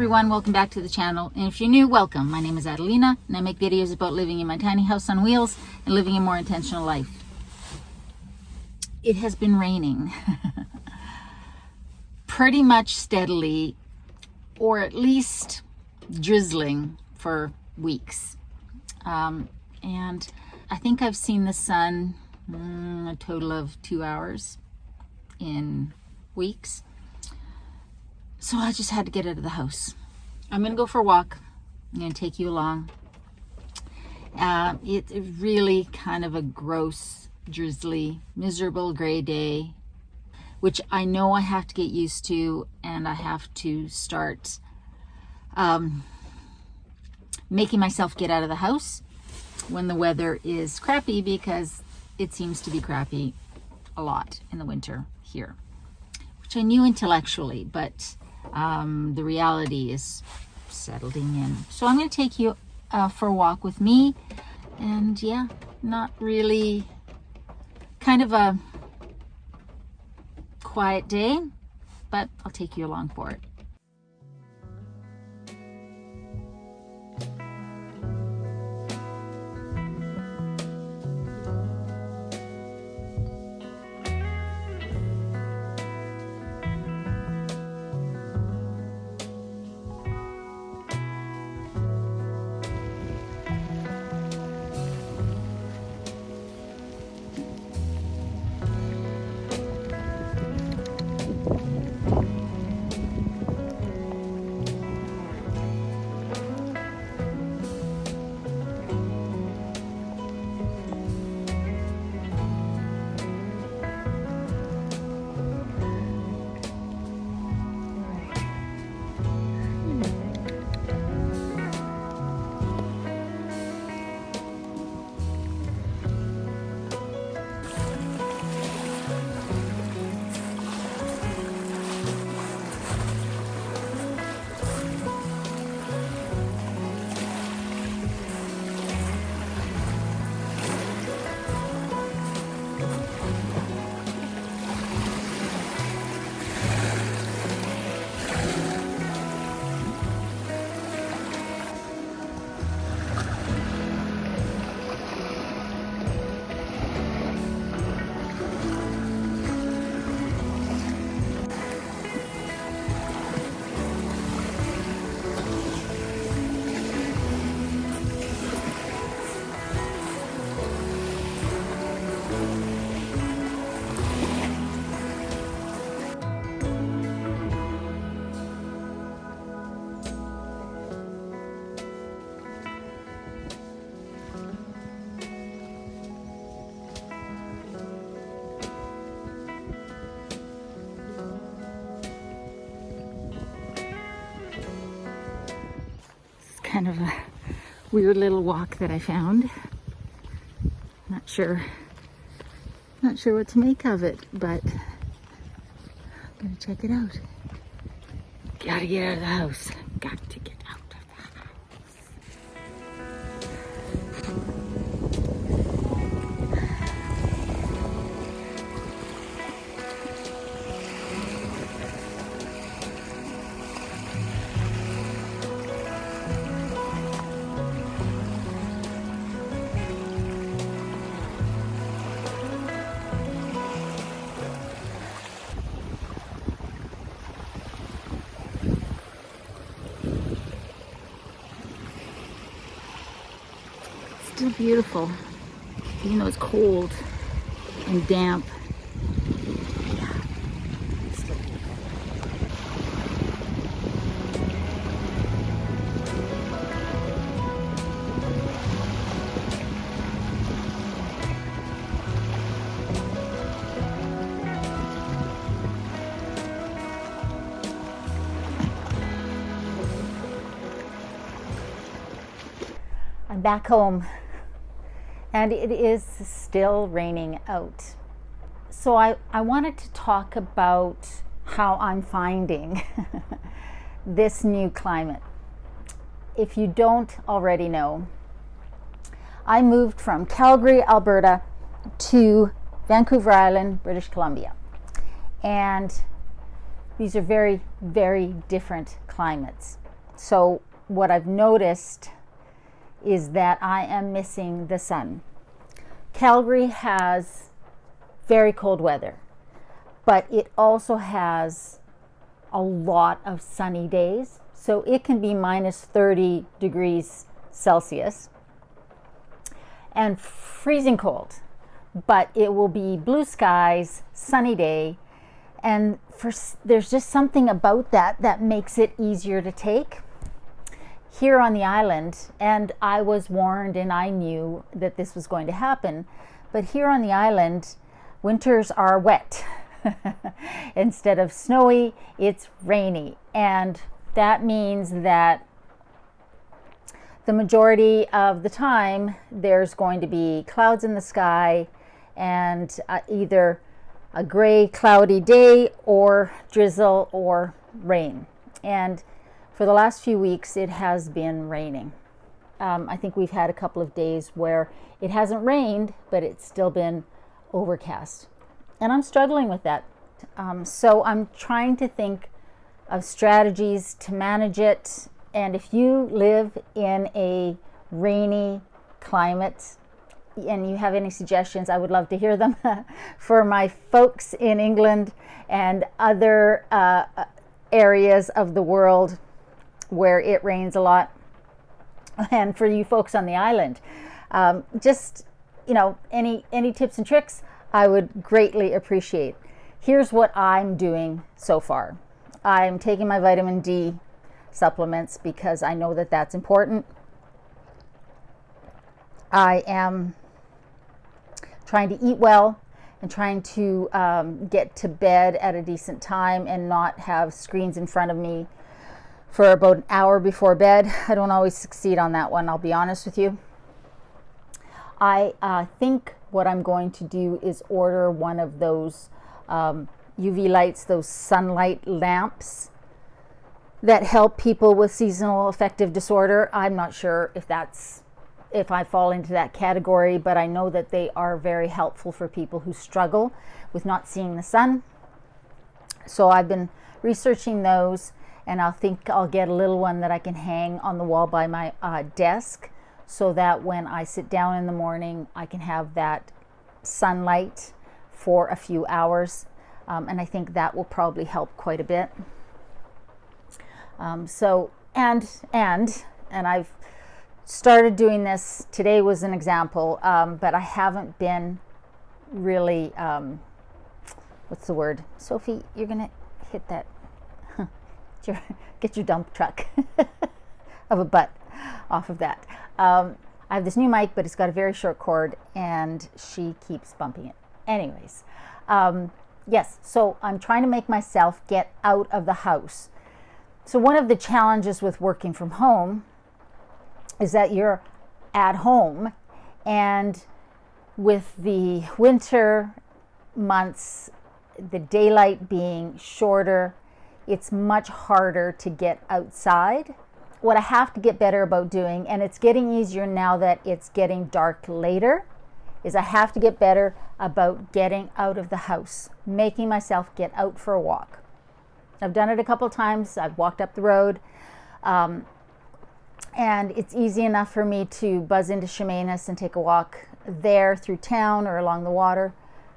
everyone, welcome back to the channel, and if you're new, welcome. My name is Adelina and I make videos about living in my tiny house on wheels and living a more intentional life. It has been raining pretty much steadily, or at least drizzling for weeks, and I think I've seen the sun a total of 2 hours in weeks. So I just had to get out of the house. I'm going to go for a walk. I'm going to take you along. It's really kind of a gross, drizzly, miserable gray day, which I know I have to get used to, and I have to start making myself get out of the house when the weather is crappy, because it seems to be crappy a lot in the winter here, which I knew intellectually, but the reality is settling in. So I'm going to take you for a walk with me, and yeah, not really, kind of a quiet day, but I'll take you along for it. Kind of a weird little walk that I found. Not sure what to make of it, but I'm gonna check it out. Gotta get out of the house. Got to get out of the house. Still beautiful, even though it's cold and damp. Yeah, still beautiful. I'm back home, and it is still raining out. So I wanted to talk about how I'm finding this new climate. If you don't already know, I moved from Calgary, Alberta to Vancouver Island, British Columbia. And these are very, very different climates. So what I've noticed is that I am missing the sun. Calgary has very cold weather, but it also has a lot of sunny days. So it can be minus 30 degrees Celsius and freezing cold, but it will be blue skies, sunny day, and there's just something about that makes it easier to take. Here on the island, and I was warned and I knew that this was going to happen, but here on the island, winters are wet. Instead of snowy, it's rainy, and that means that the majority of the time there's going to be clouds in the sky and either a gray, cloudy day or drizzle or rain. And for the last few weeks, it has been raining. I think we've had a couple of days where it hasn't rained, but it's still been overcast. And I'm struggling with that. So I'm trying to think of strategies to manage it. And if you live in a rainy climate and you have any suggestions, I would love to hear them. For my folks in England and other areas of the world where it rains a lot, and for you folks on the island, just any tips and tricks I would greatly appreciate. Here's what I'm doing so far. I'm taking my vitamin D supplements because I know that that's important. I am trying to eat well and trying to get to bed at a decent time and not have screens in front of me for about an hour before bed. I don't always succeed on that one, I'll be honest with you. I think what I'm going to do is order one of those UV lights, those sunlight lamps that help people with seasonal affective disorder. I'm not sure if I fall into that category, but I know that they are very helpful for people who struggle with not seeing the sun. So I've been researching those, and I'll get a little one that I can hang on the wall by my desk, so that when I sit down in the morning, I can have that sunlight for a few hours. And I think that will probably help quite a bit. And I've started doing this. Today was an example, but I haven't been really, what's the word? Sophie, you're gonna hit that, get your dump truck of a butt off of that. I have this new mic, but it's got a very short cord and she keeps bumping it. Anyways, yes, so I'm trying to make myself get out of the house. So one of the challenges with working from home is that you're at home, and with the winter months, the daylight being shorter, it's much harder to get outside. What I have to get better about doing, and it's getting easier now that it's getting dark later, is I have to get better about getting out of the house, making myself get out for a walk. I've done it a couple times. I've walked up the road, and it's easy enough for me to buzz into Chemainus and take a walk there through town or along the water.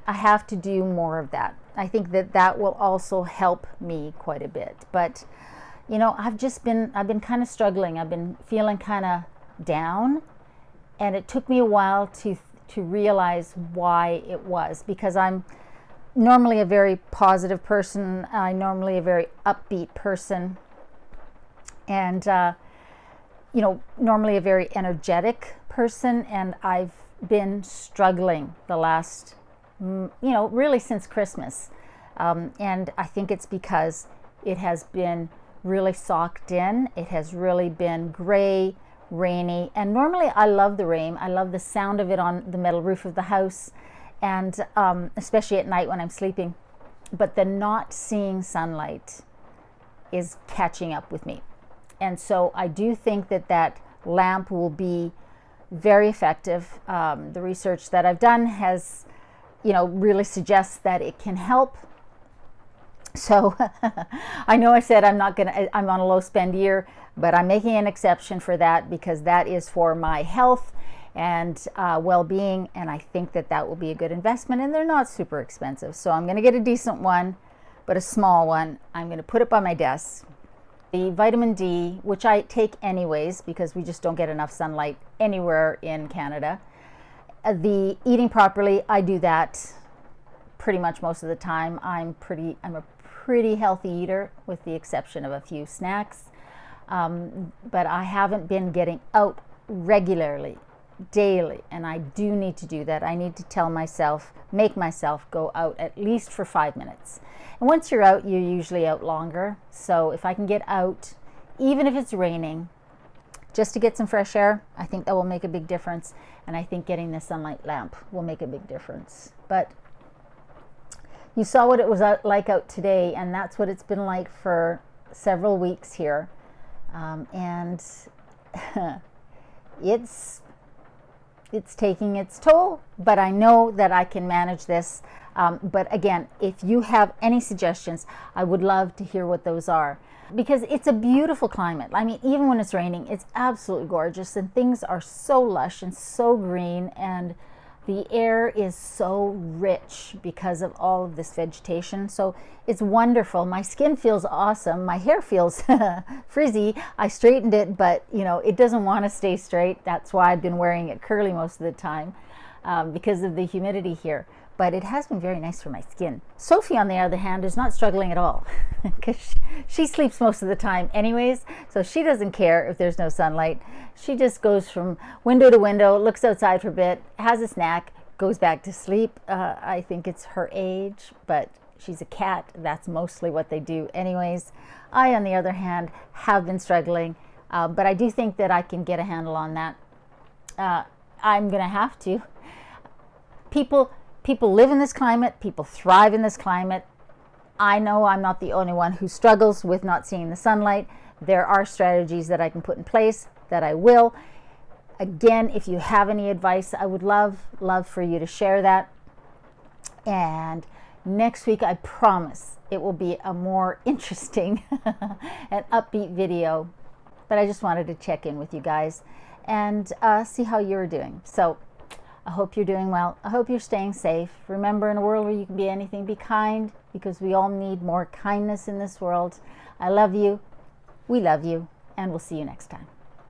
I have to do more of that. I think that will also help me quite a bit. But I've been kind of struggling. I've been feeling kind of down, and it took me a while to realize why it was, because I'm normally a very positive person. I'm normally a very upbeat person, and normally a very energetic person, and I've been struggling the last really since Christmas, and I think it's because it has been really socked in. It has really been gray, rainy, and normally I love the rain. I love the sound of it on the metal roof of the house, and especially at night when I'm sleeping. But the not seeing sunlight is catching up with me. And so I do think that lamp will be very effective. The research that I've done has, really suggests that it can help. So I know I said I'm on a low spend year, but I'm making an exception for that because that is for my health and well-being, and I think that that will be a good investment, and they're not super expensive. So I'm going to get a decent one, but a small one. I'm going to put it by my desk. The vitamin D, which I take anyways because we just don't get enough sunlight anywhere in Canada. The eating properly, I do that pretty much most of the time. I'm a pretty healthy eater with the exception of a few snacks. But I haven't been getting out regularly, daily, and I do need to do that. I need to make myself go out at least for 5 minutes. And once you're out, you're usually out longer. So if I can get out, even if it's raining, just to get some fresh air, I think that will make a big difference. And I think getting the sunlight lamp will make a big difference. But you saw what it was like out today, and that's what it's been like for several weeks here. And it's taking its toll, but I know that I can manage this. But again, if you have any suggestions, I would love to hear what those are, because it's a beautiful climate. I mean, even when it's raining, it's absolutely gorgeous, and things are so lush and so green, and the air is so rich because of all of this vegetation. So it's wonderful. My skin feels awesome. My hair feels frizzy. I straightened it, but it doesn't want to stay straight. That's why I've been wearing it curly most of the time because of the humidity here. But it has been very nice for my skin. Sophie, on the other hand, is not struggling at all because she sleeps most of the time anyways, so she doesn't care if there's no sunlight. She just goes from window to window, looks outside for a bit, has a snack, goes back to sleep. I think it's her age, but she's a cat. That's mostly what they do anyways. I, on the other hand, have been struggling, but I do think that I can get a handle on that. I'm going to have to. People live in this climate. People thrive in this climate. I know I'm not the only one who struggles with not seeing the sunlight. There are strategies that I can put in place that I will. Again, if you have any advice, I would love for you to share that. And next week, I promise it will be a more interesting and upbeat video. But I just wanted to check in with you guys and see how you're doing. So I hope you're doing well. I hope you're staying safe. Remember, in a world where you can be anything, be kind, because we all need more kindness in this world. I love you. We love you. And we'll see you next time.